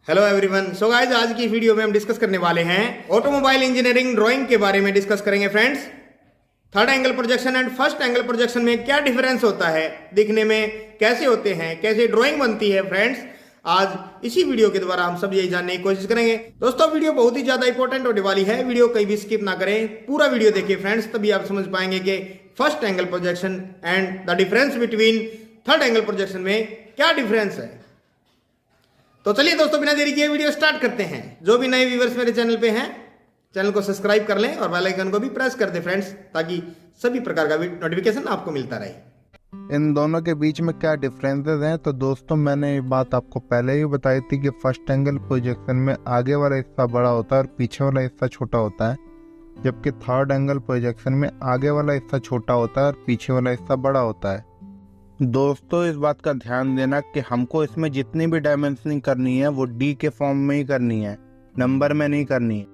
Hello everyone. So guys, आज की video में हम डिस्कस करने वाले हैं ऑटोमोबाइल इंजीनियरिंग ड्राइंग के बारे में डिस्कस करेंगे friends. Third angle projection and first angle projection में क्या डिफरेंस होता है, दिखने में कैसे होते हैं, कैसे ड्राइंग बनती है फ्रेंड्स। आज इसी वीडियो के द्वारा हम सब यही जानने की कोशिश करेंगे। दोस्तों, वीडियो बहुत ही ज्यादा इंपॉर्टेंट होने वाली है, वीडियो कहीं भी स्किप ना करें, पूरा वीडियो देखिए फ्रेंड्स, तभी आप समझ पाएंगे कि first angle projection and the difference between third angle projection में क्या डिफरेंस है। तो चलिए दोस्तों, बिना देरी किए वीडियो स्टार्ट करते हैं। जो भी नए व्यूअर्स मेरे चैनल पे हैं, चैनल को सब्सक्राइब कर लें और बेल आइकन को भी प्रेस कर दें फ्रेंड्स, ताकि सभी प्रकार का नोटिफिकेशन आपको मिलता रहे। इन दोनों के बीच में क्या डिफरेंसेस हैं, तो दोस्तों मैंने ये बात आपको पहले ही बताई थी कि फर्स्ट एंगल प्रोजेक्शन में आगे वाला हिस्सा बड़ा होता है और पीछे वाला हिस्सा छोटा होता है, जबकि थर्ड एंगल प्रोजेक्शन में आगे वाला हिस्सा छोटा होता है और पीछे वाला हिस्सा बड़ा होता है। दोस्तों, इस बात का ध्यान देना कि हमको इसमें जितनी भी डायमेंशनिंग करनी है वो डी के फॉर्म में ही करनी है, नंबर में नहीं करनी है।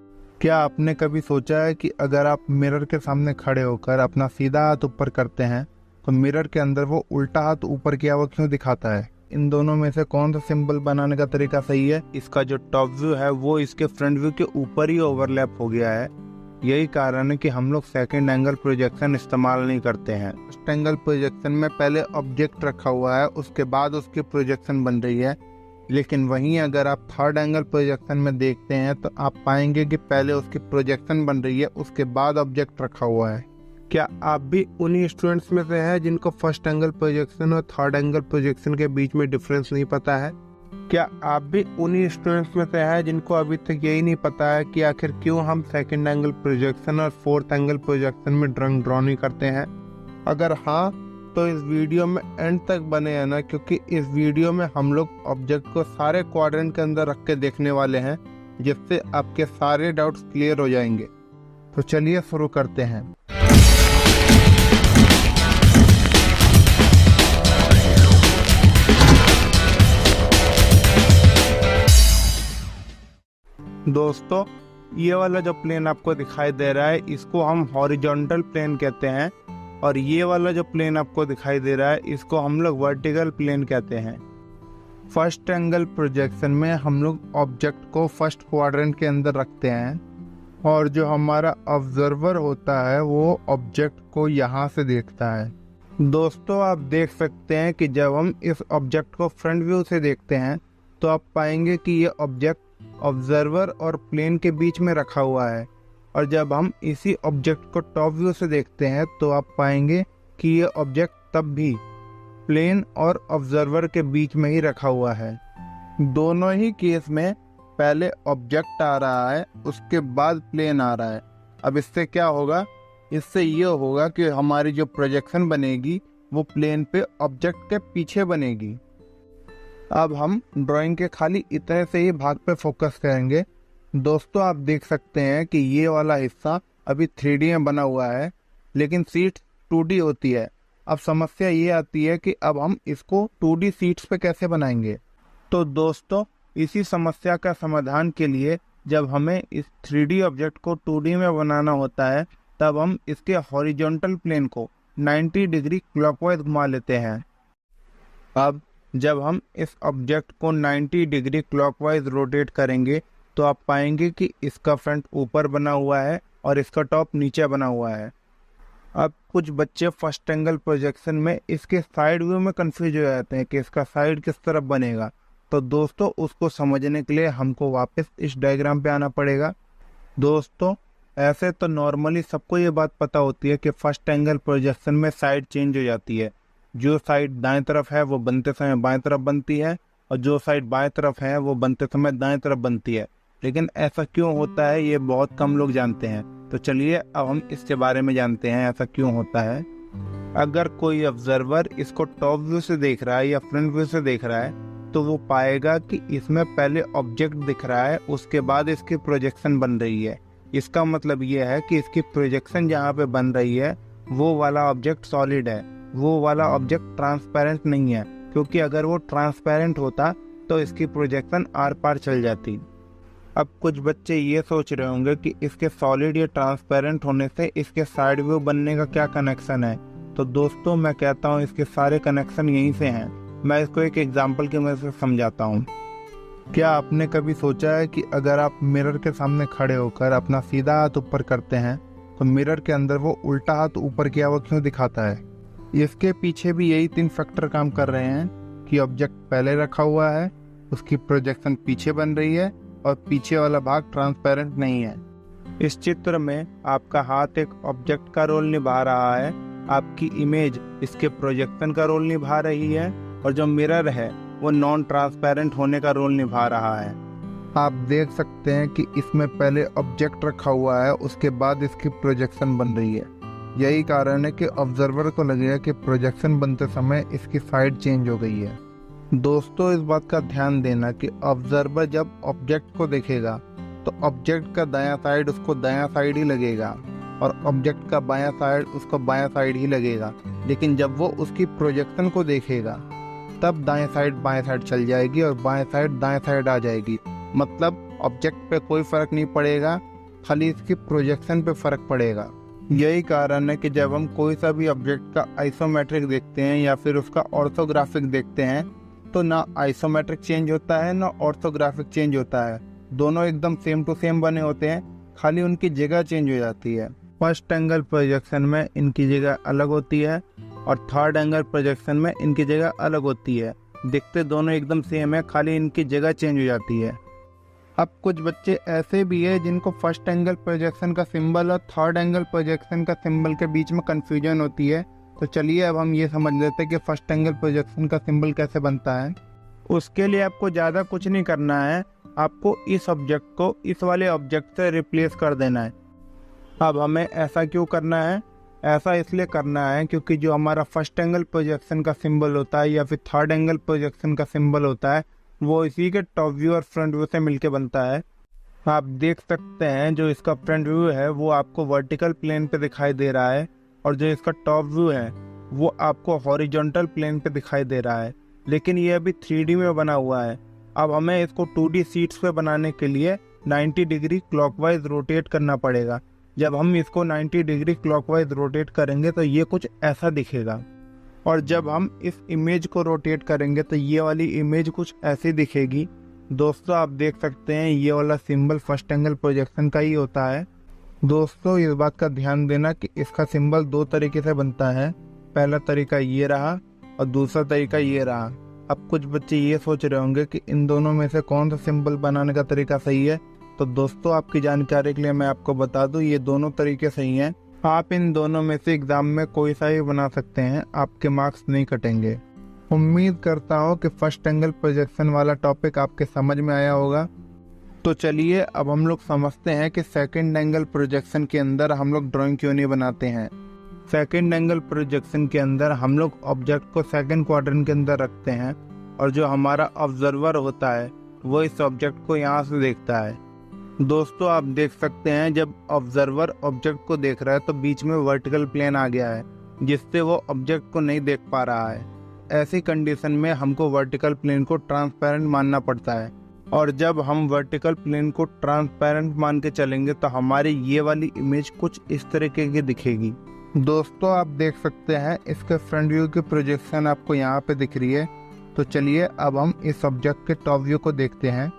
क्या आपने कभी सोचा है कि अगर आप मिरर के सामने खड़े होकर अपना सीधा हाथ ऊपर करते हैं तो मिरर के अंदर वो उल्टा हाथ ऊपर किया हुआ क्यों दिखाता है? इन दोनों में से कौन सा सिंबल बनाने का तरीका सही है? इसका जो टॉप व्यू है वो इसके फ्रंट व्यू के ऊपर ही ओवरलैप हो गया है। यही कारण है कि हम लोग सेकंड एंगल प्रोजेक्शन इस्तेमाल नहीं करते हैं। फर्स्ट एंगल प्रोजेक्शन में पहले ऑब्जेक्ट रखा हुआ है, उसके बाद उसकी प्रोजेक्शन बन रही है। लेकिन वहीं अगर आप थर्ड एंगल प्रोजेक्शन में देखते हैं तो आप पाएंगे कि पहले उसकी प्रोजेक्शन बन रही है, उसके बाद ऑब्जेक्ट रखा हुआ है। क्या आप भी उन्हीं स्टूडेंट्स में से हैं जिनको फर्स्ट एंगल प्रोजेक्शन और थर्ड एंगल प्रोजेक्शन के बीच में डिफरेंस नहीं पता है? क्या आप भी उन्हीं स्टूडेंट्स में से हैं जिनको अभी तक यही नहीं पता है कि आखिर क्यों हम सेकंड एंगल प्रोजेक्शन और फोर्थ एंगल प्रोजेक्शन में ड्राइंग ड्रॉ नहीं करते हैं? अगर हाँ, तो इस वीडियो में एंड तक बने हैं ना, क्योंकि इस वीडियो में हम लोग ऑब्जेक्ट को सारे क्वाड्रेंट के अंदर रख के देखने वाले हैं, जिससे आपके सारे डाउट्स क्लियर हो जाएंगे। तो चलिए शुरू करते हैं। दोस्तों, ये वाला जो प्लेन आपको दिखाई दे रहा है इसको हम हॉरिजॉन्टल प्लेन कहते हैं, और ये वाला जो प्लेन आपको दिखाई दे रहा है इसको हम लोग वर्टिकल प्लेन कहते हैं। फर्स्ट एंगल प्रोजेक्शन में हम लोग ऑब्जेक्ट को फर्स्ट क्वाड्रेंट के अंदर रखते हैं और जो हमारा ऑब्जर्वर होता है वो ऑब्जेक्ट को यहाँ से देखता है। दोस्तों, आप देख सकते हैं कि जब हम इस ऑब्जेक्ट को फ्रंट व्यू से देखते हैं तो आप पाएंगे कि ये ऑब्जेक्ट ऑब्जर्वर और प्लेन के बीच में रखा हुआ है, और जब हम इसी ऑब्जेक्ट को टॉप व्यू से देखते हैं तो आप पाएंगे कि ये ऑब्जेक्ट तब भी प्लेन और ऑब्जर्वर के बीच में ही रखा हुआ है। दोनों ही केस में पहले ऑब्जेक्ट आ रहा है, उसके बाद प्लेन आ रहा है। अब इससे क्या होगा? इससे ये होगा कि हमारी जो प्रोजेक्शन बनेगी वो प्लेन पे ऑब्जेक्ट के पीछे बनेगी। अब हम ड्राइंग के खाली इतने से ही भाग पे फोकस करेंगे। दोस्तों, आप देख सकते हैं कि ये वाला हिस्सा अभी 3D में बना हुआ है, लेकिन सीट 2D होती है। अब समस्या ये आती है कि अब हम इसको 2D सीट्स पे कैसे बनाएंगे? तो दोस्तों, इसी समस्या का समाधान के लिए जब हमें इस 3D ऑब्जेक्ट को 2D में बनाना होता है, तब हम इसके हॉरिजॉन्टल प्लेन को 90 डिग्री क्लॉकवाइज घुमा लेते हैं। अब जब हम इस ऑब्जेक्ट को 90 डिग्री क्लॉकवाइज रोटेट करेंगे तो आप पाएंगे कि इसका फ्रंट ऊपर बना हुआ है और इसका टॉप नीचे बना हुआ है। अब कुछ बच्चे फर्स्ट एंगल प्रोजेक्शन में इसके साइड व्यू में कंफ्यूज हो जाते हैं कि इसका साइड किस तरफ बनेगा। तो दोस्तों, उसको समझने के लिए हमको वापस इस डायग्राम पे आना पड़ेगा। दोस्तों, ऐसे तो नॉर्मली सबको ये बात पता होती है कि फर्स्ट एंगल प्रोजेक्शन में साइड चेंज हो जाती है। जो साइड दाएं तरफ है वो बनते समय बाएं तरफ बनती है, और जो साइड बाएं तरफ है वो बनते समय दाएं तरफ बनती है। लेकिन ऐसा क्यों होता है ये बहुत कम लोग जानते हैं। तो चलिए अब हम इसके बारे में जानते हैं ऐसा क्यों होता है। अगर कोई ऑब्जर्वर इसको टॉप व्यू से देख रहा है या फ्रंट व्यू से देख रहा है तो वो पाएगा कि इसमें पहले ऑब्जेक्ट दिख रहा है, उसके बाद इसकी प्रोजेक्शन बन रही है। इसका मतलब ये है कि इसकी प्रोजेक्शन जहाँ पे बन रही है वो वाला ऑब्जेक्ट सॉलिड है, वो वाला ऑब्जेक्ट ट्रांसपेरेंट नहीं है, क्योंकि अगर वो ट्रांसपेरेंट होता तो इसकी प्रोजेक्शन आर पार चल जाती। अब कुछ बच्चे ये सोच रहे होंगे कि इसके सॉलिड या ट्रांसपेरेंट होने से इसके साइड व्यू बनने का क्या कनेक्शन है। तो दोस्तों, मैं कहता हूँ इसके सारे कनेक्शन यहीं से हैं। मैं इसको एक एग्जाम्पल की मदद से समझाता हूँ। क्या आपने कभी सोचा है कि अगर आप मिरर के सामने खड़े होकर अपना सीधा हाथ ऊपर करते हैं तो मिरर के अंदर वो उल्टा हाथ ऊपर किया हुआ क्यों दिखाता है? इसके पीछे भी यही 3 फैक्टर काम कर रहे हैं कि ऑब्जेक्ट पहले रखा हुआ है, उसकी प्रोजेक्शन पीछे बन रही है और पीछे वाला भाग ट्रांसपेरेंट नहीं है। इस चित्र में आपका हाथ एक ऑब्जेक्ट का रोल निभा रहा है, आपकी इमेज इसके प्रोजेक्शन का रोल निभा रही है और जो मिरर है वो नॉन ट्रांसपेरेंट होने का रोल निभा रहा है। आप देख सकते हैं कि इसमें पहले ऑब्जेक्ट रखा हुआ है, उसके बाद इसकी प्रोजेक्शन बन रही है। यही कारण है कि ऑब्जर्वर को लगेगा कि प्रोजेक्शन बनते समय इसकी साइड चेंज हो गई है। दोस्तों, इस बात का ध्यान देना कि ऑब्जर्वर जब ऑब्जेक्ट को देखेगा तो ऑब्जेक्ट का दायां साइड उसको दायां साइड ही लगेगा और ऑब्जेक्ट का बायां साइड उसको बायां साइड ही लगेगा, लेकिन जब वो उसकी प्रोजेक्शन को देखेगा तब दाएं साइड बाएं साइड चल जाएगी और बाएं साइड दाएं साइड आ जाएगी। मतलब ऑब्जेक्ट पे कोई फर्क नहीं पड़ेगा, खाली इसकी प्रोजेक्शन पे फर्क पड़ेगा। यही कारण है कि जब हम कोई सा भी ऑब्जेक्ट का आइसोमेट्रिक देखते हैं या फिर उसका ऑर्थोग्राफिक देखते हैं तो ना आइसोमेट्रिक चेंज होता है ना ऑर्थोग्राफिक चेंज होता है, दोनों एकदम सेम टू सेम बने होते हैं, खाली उनकी जगह चेंज हो जाती है। फर्स्ट एंगल प्रोजेक्शन में इनकी जगह अलग होती है और थर्ड एंगल प्रोजेक्शन में इनकी जगह अलग होती है। दिखते दोनों एकदम सेम है, खाली इनकी जगह चेंज हो जाती है। अब कुछ बच्चे ऐसे भी है जिनको फर्स्ट एंगल प्रोजेक्शन का सिंबल और थर्ड एंगल प्रोजेक्शन का सिंबल के बीच में कंफ्यूजन होती है। तो चलिए अब हम ये समझ लेते हैं कि फर्स्ट एंगल प्रोजेक्शन का सिंबल कैसे बनता है। उसके लिए आपको ज़्यादा कुछ नहीं करना है, आपको इस ऑब्जेक्ट को इस वाले ऑब्जेक्ट से रिप्लेस कर देना है। अब हमें ऐसा क्यों करना है? ऐसा इसलिए करना है क्योंकि जो हमारा फर्स्ट एंगल प्रोजेक्शन का सिंबल होता है या फिर थर्ड एंगल प्रोजेक्शन का सिंबल होता है वो इसी के टॉप व्यू और फ्रंट व्यू से मिलके बनता है। आप देख सकते हैं जो इसका फ्रंट व्यू है वो आपको वर्टिकल प्लेन पे दिखाई दे रहा है और जो इसका टॉप व्यू है वो आपको हॉरिजॉन्टल प्लेन पे दिखाई दे रहा है, लेकिन ये अभी 3D में बना हुआ है। अब हमें इसको 2D शीट्स पे बनाने के लिए 90 डिग्री क्लॉकवाइज रोटेट करना पड़ेगा। जब हम इसको 90 डिग्री क्लॉकवाइज रोटेट करेंगे तो ये कुछ ऐसा दिखेगा और जब हम इस इमेज को रोटेट करेंगे तो ये वाली इमेज कुछ ऐसी दिखेगी। दोस्तों, आप देख सकते हैं ये वाला सिंबल फर्स्ट एंगल प्रोजेक्शन का ही होता है। दोस्तों, इस बात का ध्यान देना कि इसका सिंबल 2 तरीके से बनता है। पहला तरीका ये रहा और दूसरा तरीका ये रहा। अब कुछ बच्चे ये सोच रहे होंगे कि इन दोनों में से कौन सा सिंबल बनाने का तरीका सही है। तो दोस्तों, आपकी जानकारी के लिए मैं आपको बता दूं ये दोनों तरीके सही हैं। आप इन दोनों में से एग्जाम में कोई सा भी बना सकते हैं, आपके मार्क्स नहीं कटेंगे। उम्मीद करता हूँ कि फर्स्ट एंगल प्रोजेक्शन वाला टॉपिक आपके समझ में आया होगा। तो चलिए अब हम लोग समझते हैं कि सेकंड एंगल प्रोजेक्शन के अंदर हम लोग ड्राइंग क्यों नहीं बनाते हैं। सेकंड एंगल प्रोजेक्शन के अंदर हम लोग ऑब्जेक्ट को सेकंड क्वाड्रेंट के अंदर रखते हैं और जो हमारा ऑब्जर्वर होता है वो इस ऑब्जेक्ट को यहाँ से देखता है। दोस्तों, आप देख सकते हैं जब ऑब्जर्वर ऑब्जेक्ट को देख रहा है तो बीच में वर्टिकल प्लेन आ गया है जिससे वो ऑब्जेक्ट को नहीं देख पा रहा है। ऐसी कंडीशन में हमको वर्टिकल प्लेन को ट्रांसपेरेंट मानना पड़ता है और जब हम वर्टिकल प्लेन को ट्रांसपेरेंट मान के चलेंगे तो हमारी ये वाली इमेज कुछ इस तरीके की दिखेगी। दोस्तों, आप देख सकते हैं इसके फ्रंट व्यू की प्रोजेक्शन आपको यहाँ पे दिख रही है। तो चलिए अब हम इस ऑब्जेक्ट के टॉप व्यू को देखते हैं।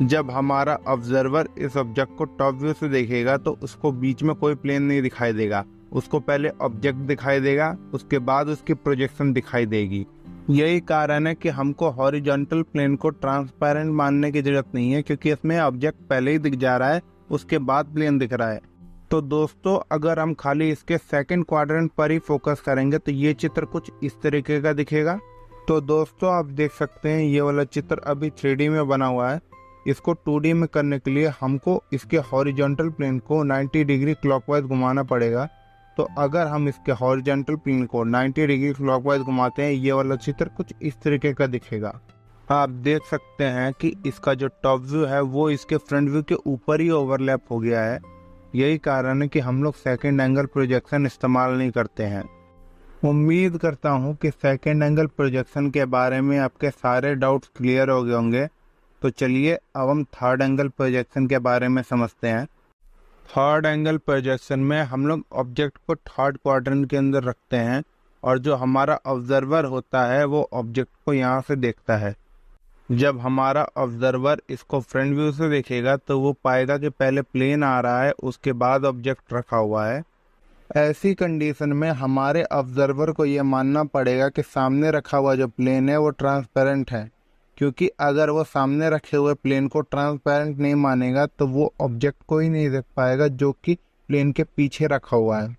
जब हमारा ऑब्जर्वर इस ऑब्जेक्ट को टॉप व्यू से देखेगा तो उसको बीच में कोई प्लेन नहीं दिखाई देगा, उसको पहले ऑब्जेक्ट दिखाई देगा, उसके बाद उसकी प्रोजेक्शन दिखाई देगी। यही कारण है कि हमको हॉरिजॉन्टल प्लेन को ट्रांसपेरेंट मानने की जरूरत नहीं है क्योंकि इसमें ऑब्जेक्ट पहले ही दिख जा रहा है, उसके बाद प्लेन दिख रहा है। तो दोस्तों, अगर हम खाली इसके सेकंड क्वाड्रेंट पर ही फोकस करेंगे तो ये चित्र कुछ इस तरीके का दिखेगा। तो दोस्तों, आप देख सकते हैं ये वाला चित्र अभी 3D में बना हुआ है। इसको 2D में करने के लिए हमको इसके हॉरिजॉन्टल प्लेन को 90 डिग्री क्लॉकवाइज घुमाना पड़ेगा। तो अगर हम इसके हॉरिजॉन्टल प्लेन को 90 डिग्री क्लॉकवाइज घुमाते हैं ये वाला चित्र कुछ इस तरीके का दिखेगा। आप देख सकते हैं कि इसका जो टॉप व्यू है वो इसके फ्रंट व्यू के ऊपर ही ओवरलैप हो गया है। यही कारण है कि हम लोग सेकंड एंगल प्रोजेक्शन इस्तेमाल नहीं करते हैं। उम्मीद करता हूँ कि सेकंड एंगल प्रोजेक्शन के बारे में आपके सारे डाउट्स क्लियर हो गए होंगे। तो चलिए अब हम थर्ड एंगल प्रोजेक्शन के बारे में समझते हैं। थर्ड एंगल प्रोजेक्शन में हम लोग ऑब्जेक्ट को थर्ड क्वाड्रेंट के अंदर रखते हैं और जो हमारा ऑब्जर्वर होता है वो ऑब्जेक्ट को यहाँ से देखता है। जब हमारा ऑब्जर्वर इसको फ्रंट व्यू से देखेगा तो वो पाएगा कि पहले प्लेन आ रहा है, उसके बाद ऑब्जेक्ट रखा हुआ है। ऐसी कंडीशन में हमारे ऑब्जर्वर को ये मानना पड़ेगा कि सामने रखा हुआ जो प्लेन है वो ट्रांसपेरेंट है, क्योंकि अगर वो सामने रखे हुए प्लेन को ट्रांसपेरेंट नहीं मानेगा तो वो ऑब्जेक्ट को ही नहीं देख पाएगा जो कि प्लेन के पीछे रखा हुआ है।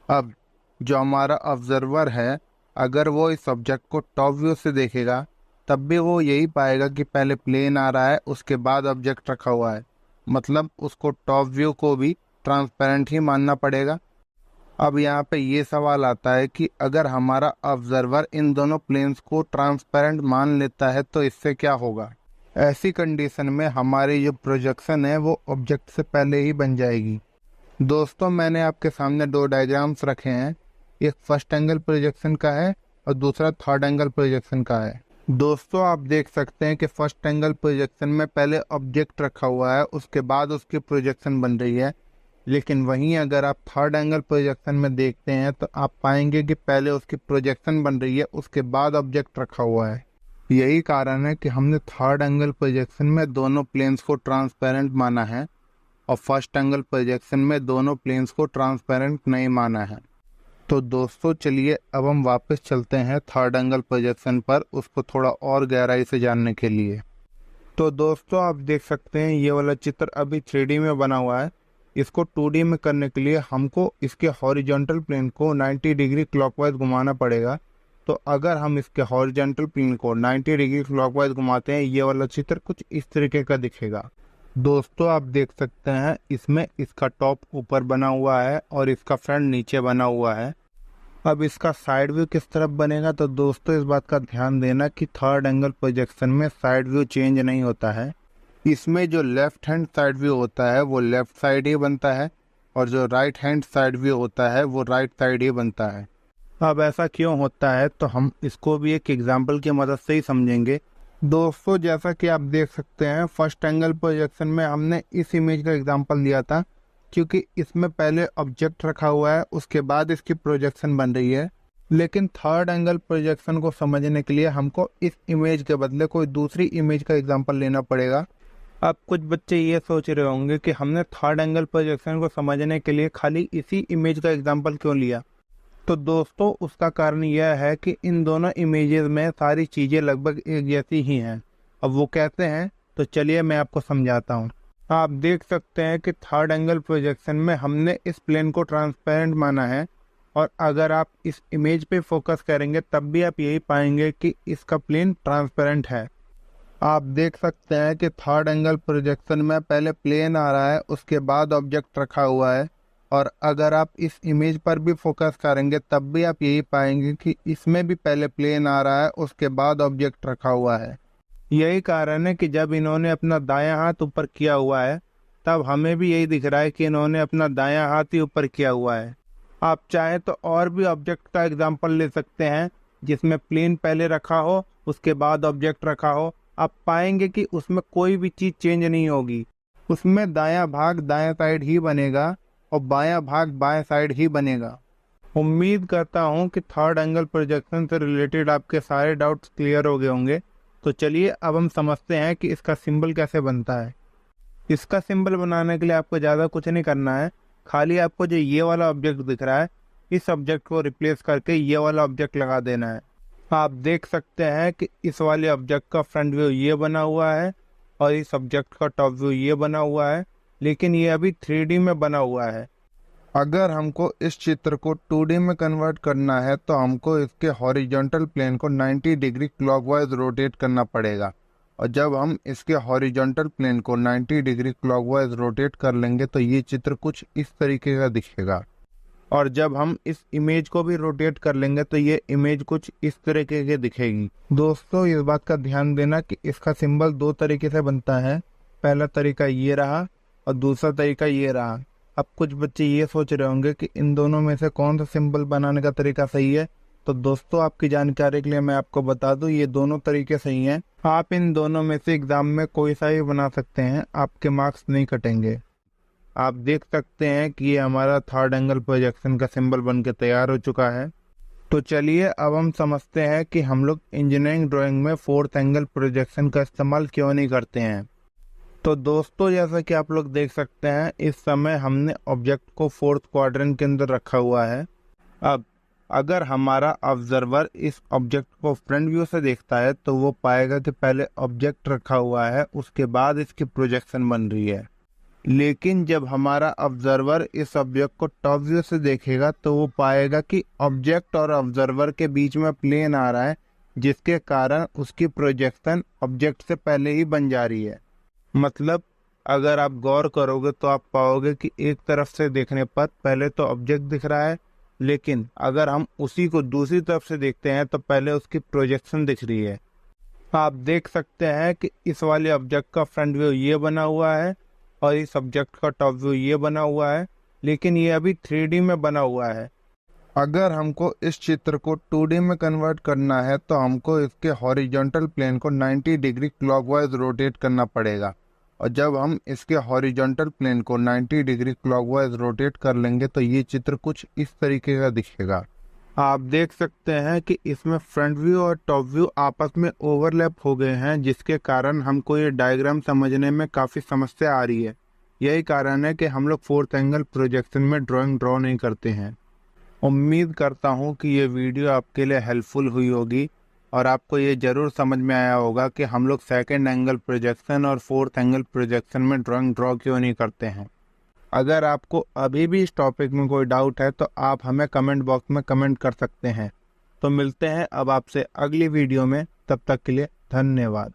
अब जो हमारा ऑब्जर्वर है, अगर वो इस ऑब्जेक्ट को टॉप व्यू से देखेगा तब भी वो यही पाएगा कि पहले प्लेन आ रहा है, उसके बाद ऑब्जेक्ट रखा हुआ है। मतलब उसको टॉप व्यू को भी ट्रांसपेरेंट ही मानना पड़ेगा। अब यहाँ पे ये सवाल आता है कि अगर हमारा ऑब्जर्वर इन दोनों प्लेन्स को ट्रांसपेरेंट मान लेता है तो इससे क्या होगा। ऐसी कंडीशन में हमारी जो प्रोजेक्शन है वो ऑब्जेक्ट से पहले ही बन जाएगी। दोस्तों, मैंने आपके सामने दो डायग्राम्स रखे हैं, एक फर्स्ट एंगल प्रोजेक्शन का है और दूसरा थर्ड एंगल प्रोजेक्शन का है। दोस्तों, आप देख सकते हैं कि फर्स्ट एंगल प्रोजेक्शन में पहले ऑब्जेक्ट रखा हुआ है, उसके बाद उसकी प्रोजेक्शन बन रही है। लेकिन वहीं अगर आप थर्ड एंगल प्रोजेक्शन में देखते हैं तो आप पाएंगे कि पहले उसकी प्रोजेक्शन बन रही है, उसके बाद ऑब्जेक्ट रखा हुआ है। यही कारण है कि हमने थर्ड एंगल प्रोजेक्शन में दोनों प्लेन्स को ट्रांसपेरेंट माना है और फर्स्ट एंगल प्रोजेक्शन में दोनों प्लेन्स को ट्रांसपेरेंट नहीं माना है। तो दोस्तों, चलिए अब हम वापस चलते हैं थर्ड एंगल प्रोजेक्शन पर, उसको थोड़ा और गहराई से जानने के लिए। तो दोस्तों, आप देख सकते हैं ये वाला चित्र अभी 3D में बना हुआ है। इसको 2D में करने के लिए हमको इसके हॉरिजॉन्टल प्लेन को 90 डिग्री क्लॉकवाइज घुमाना पड़ेगा। तो अगर हम इसके हॉरिजॉन्टल प्लेन को 90 डिग्री क्लॉकवाइज घुमाते हैं, ये वाला चित्र कुछ इस तरीके का दिखेगा। दोस्तों, आप देख सकते हैं इसमें इसका टॉप ऊपर बना हुआ है और इसका फ्रंट नीचे बना हुआ है। अब इसका साइड व्यू किस तरफ बनेगा, तो दोस्तों इस बात का ध्यान देना कि थर्ड एंगल प्रोजेक्शन में साइड व्यू चेंज नहीं होता है। इसमें जो लेफ्ट हैंड साइड व्यू होता है वो लेफ्ट साइड ही बनता है और जो राइट हैंड साइड व्यू होता है वो राइट साइड ही बनता है। अब ऐसा क्यों होता है तो हम इसको भी एक एग्जाम्पल की मदद से ही समझेंगे। दोस्तों, जैसा कि आप देख सकते हैं फर्स्ट एंगल प्रोजेक्शन में हमने इस इमेज का एग्जांपल लिया था, क्योंकि इसमें पहले ऑब्जेक्ट रखा हुआ है, उसके बाद इसकी प्रोजेक्शन बन रही है। लेकिन थर्ड एंगल प्रोजेक्शन को समझने के लिए हमको इस इमेज के बदले कोई दूसरी इमेज का एग्जांपल लेना पड़ेगा। अब कुछ बच्चे ये सोच रहे होंगे कि हमने थर्ड एंगल प्रोजेक्शन को समझने के लिए खाली इसी इमेज का एग्जांपल क्यों लिया। तो दोस्तों, उसका कारण यह है कि इन दोनों इमेजेस में सारी चीज़ें लगभग एक जैसी ही हैं। अब वो कैसे हैं तो चलिए मैं आपको समझाता हूँ। आप देख सकते हैं कि थर्ड एंगल प्रोजेक्शन में हमने इस प्लेन को ट्रांसपेरेंट माना है और अगर आप इस इमेज पे फोकस करेंगे तब भी आप यही पाएंगे कि इसका प्लेन ट्रांसपेरेंट है। आप देख सकते हैं कि थर्ड एंगल प्रोजेक्शन में पहले प्लेन आ रहा है, उसके बाद ऑब्जेक्ट रखा हुआ है और अगर आप इस इमेज पर भी फोकस करेंगे तब भी आप यही पाएंगे कि इसमें भी पहले प्लेन आ रहा है, उसके बाद ऑब्जेक्ट रखा हुआ है। यही कारण है कि जब इन्होंने अपना दायां हाथ ऊपर किया हुआ है तब हमें भी यही दिख रहा है कि इन्होंने अपना दायां हाथ ही ऊपर किया हुआ है। आप चाहें तो और भी ऑब्जेक्ट का एग्जाम्पल ले सकते हैं जिसमें प्लेन पहले रखा हो, उसके बाद ऑब्जेक्ट रखा हो। आप पाएंगे कि उसमें कोई भी चीज़ चेंज नहीं होगी, उसमें दायां भाग दायां साइड ही बनेगा और बायां भाग बाएं साइड ही बनेगा। उम्मीद करता हूं कि थर्ड एंगल प्रोजेक्शन से रिलेटेड आपके सारे डाउट्स क्लियर हो गए होंगे। तो चलिए अब हम समझते हैं कि इसका सिंबल कैसे बनता है। इसका सिंबल बनाने के लिए आपको ज़्यादा कुछ नहीं करना है, खाली आपको जो ये वाला ऑब्जेक्ट दिख रहा है इस ऑब्जेक्ट को रिप्लेस करके ये वाला ऑब्जेक्ट लगा देना है। आप देख सकते हैं कि इस वाले ऑब्जेक्ट का फ्रंट व्यू ये बना हुआ है और इस ऑब्जेक्ट का टॉप व्यू ये बना हुआ है, लेकिन ये अभी 3D में बना हुआ है। अगर हमको इस चित्र को 2D में कन्वर्ट करना है तो हमको इसके हॉरिजॉन्टल प्लेन को 90 डिग्री क्लॉकवाइज रोटेट करना पड़ेगा और जब हम इसके हॉरिजॉन्टल प्लेन को 90 डिग्री क्लॉकवाइज रोटेट कर लेंगे तो ये चित्र कुछ इस तरीके का दिखेगा और जब हम इस इमेज को भी रोटेट कर लेंगे तो ये इमेज कुछ इस तरीके की दिखेगी। दोस्तों, इस बात का ध्यान देना कि इसका सिंबल दो तरीके से बनता है। पहला तरीका ये रहा और दूसरा तरीका ये रहा। अब कुछ बच्चे ये सोच रहे होंगे कि इन दोनों में से कौन सा सिंबल बनाने का तरीका सही है। तो दोस्तों, आपकी जानकारी के लिए मैं आपको बता दूं ये दोनों तरीके सही हैं। आप इन दोनों में से एग्जाम में कोई सा भी बना सकते हैं, आपके मार्क्स नहीं कटेंगे। आप देख सकते हैं कि ये हमारा थर्ड एंगल प्रोजेक्शन का सिंबल बन के तैयार हो चुका है। तो चलिए अब हम समझते हैं कि हम लोग इंजीनियरिंग ड्राइंग में फोर्थ एंगल प्रोजेक्शन का इस्तेमाल क्यों नहीं करते हैं। तो दोस्तों, जैसा कि आप लोग देख सकते हैं, इस समय हमने ऑब्जेक्ट को फोर्थ क्वाड्रेंट के अंदर रखा हुआ है। अब अगर हमारा ऑब्जर्वर इस ऑब्जेक्ट को फ्रंट व्यू से देखता है तो वो पाएगा कि पहले ऑब्जेक्ट रखा हुआ है, उसके बाद इसकी प्रोजेक्शन बन रही है। लेकिन जब हमारा ऑब्जर्वर इस ऑब्जेक्ट को टॉप व्यू से देखेगा तो वो पाएगा कि ऑब्जेक्ट और ऑब्जर्वर के बीच में प्लेन आ रहा है, जिसके कारण उसकी प्रोजेक्शन ऑब्जेक्ट से पहले ही बन जा रही है। मतलब अगर आप गौर करोगे तो आप पाओगे कि एक तरफ से देखने पर पहले तो ऑब्जेक्ट दिख रहा है, लेकिन अगर हम उसी को दूसरी तरफ से देखते हैं तो पहले उसकी प्रोजेक्शन दिख रही है। आप देख सकते हैं कि इस वाले ऑब्जेक्ट का फ्रंट व्यू ये बना हुआ है और इस ऑब्जेक्ट का टॉप व्यू ये बना हुआ है, लेकिन ये अभी 3D में बना हुआ है। अगर हमको इस चित्र को 2D में कन्वर्ट करना है तो हमको इसके हॉरिजॉन्टल प्लेन को 90 डिग्री क्लॉकवाइज रोटेट करना पड़ेगा, और जब हम इसके हॉरिजॉन्टल प्लेन को 90 डिग्री क्लॉकवाइज रोटेट कर लेंगे तो ये चित्र कुछ इस तरीके का दिखेगा। आप देख सकते हैं कि इसमें फ्रंट व्यू और टॉप व्यू आपस में ओवरलैप हो गए हैं, जिसके कारण हमको ये डायग्राम समझने में काफ़ी समस्या आ रही है। यही कारण है कि हम लोग फोर्थ एंगल प्रोजेक्शन में ड्राइंग ड्रॉ नहीं करते हैं। उम्मीद करता हूँ कि ये वीडियो आपके लिए हेल्पफुल हुई होगी और आपको ये ज़रूर समझ में आया होगा कि हम लोग सेकंड एंगल प्रोजेक्शन और फोर्थ एंगल प्रोजेक्शन में ड्राइंग ड्रॉ क्यों नहीं करते हैं। अगर आपको अभी भी इस टॉपिक में कोई डाउट है तो आप हमें कमेंट बॉक्स में कमेंट कर सकते हैं। तो मिलते हैं अब आपसे अगली वीडियो में, तब तक के लिए धन्यवाद।